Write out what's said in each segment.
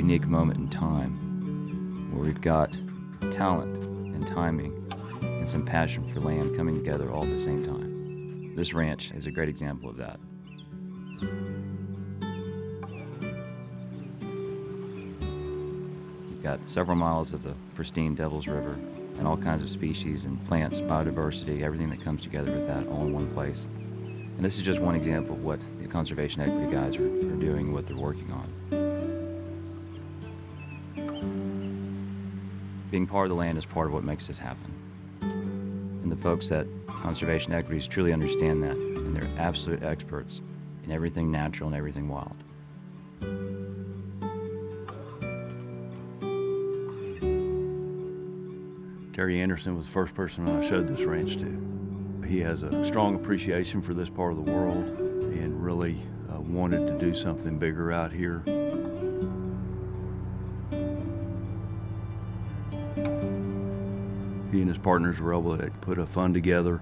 unique moment in time where we've got talent and timing and some passion for land coming together all at the same time. This ranch is a great example of that. You've got several miles of the pristine Devil's River and all kinds of species and plants, biodiversity, everything that comes together with that all in one place. And this is just one example of what the conservation equity guys are doing and what they're working on. Being part of the land is part of what makes this happen. And the folks at Conservation Equities truly understand that, and they're absolute experts in everything natural and everything wild. Terry Anderson was the first person I showed this ranch to. He has a strong appreciation for this part of the world and really wanted to do something bigger out here. He and his partners were able to put a fund together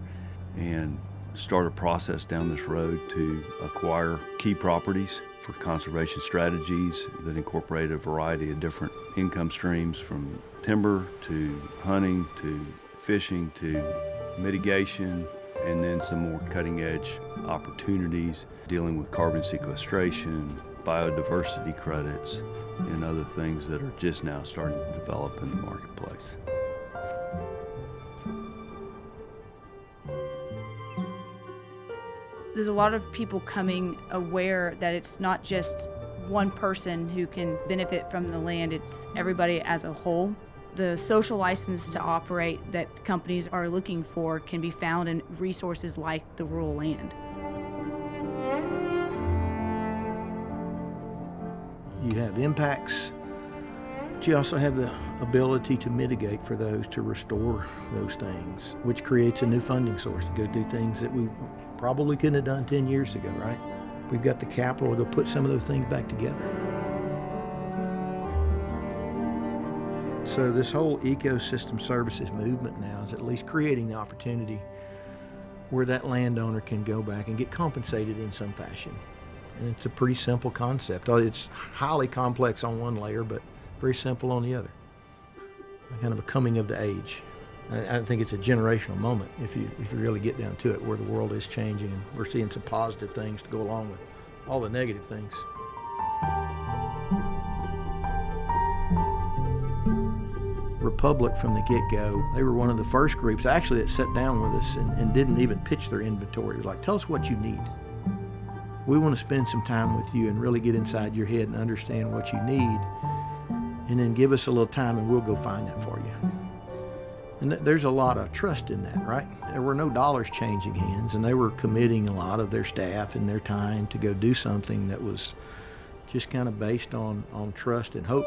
and start a process down this road to acquire key properties for conservation strategies that incorporate a variety of different income streams, from timber to hunting to fishing to mitigation, and then some more cutting-edge opportunities dealing with carbon sequestration, biodiversity credits, and other things that are just now starting to develop in the marketplace. There's a lot of people coming aware that it's not just one person who can benefit from the land, it's everybody as a whole. The social license to operate that companies are looking for can be found in resources like the rural land. You have impacts, but you also have the ability to mitigate for those, to restore those things, which creates a new funding source to go do things that we probably couldn't have done 10 years ago, right? We've got the capital to go put some of those things back together. So this whole ecosystem services movement now is at least creating the opportunity where that landowner can go back and get compensated in some fashion. And it's a pretty simple concept. It's highly complex on one layer, but very simple on the other. Kind of a coming of the age. I think it's a generational moment if you really get down to it, where the world is changing and we're seeing some positive things to go along with all the negative things. Republic, from the get-go, they were one of the first groups actually that sat down with us and didn't even pitch their inventory. It was like, tell us what you need. We want to spend some time with you and really get inside your head and understand what you need, and then give us a little time and we'll go find that for you. And there's a lot of trust in that, right? There were no dollars changing hands, and they were committing a lot of their staff and their time to go do something that was just kind of based on trust and hope.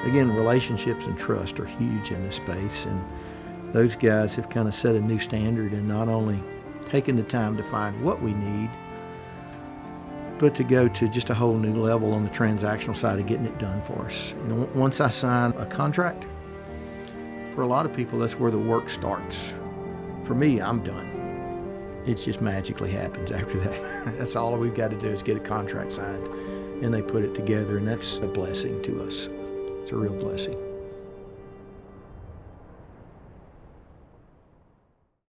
Again, relationships and trust are huge in this space, and those guys have kind of set a new standard in not only taking the time to find what we need, but to go to just a whole new level on the transactional side of getting it done for us. You know, once I sign a contract, for a lot of people, that's where the work starts. For me, I'm done. It just magically happens after that. That's all we've got to do is get a contract signed, and they put it together, and that's a blessing to us. It's a real blessing.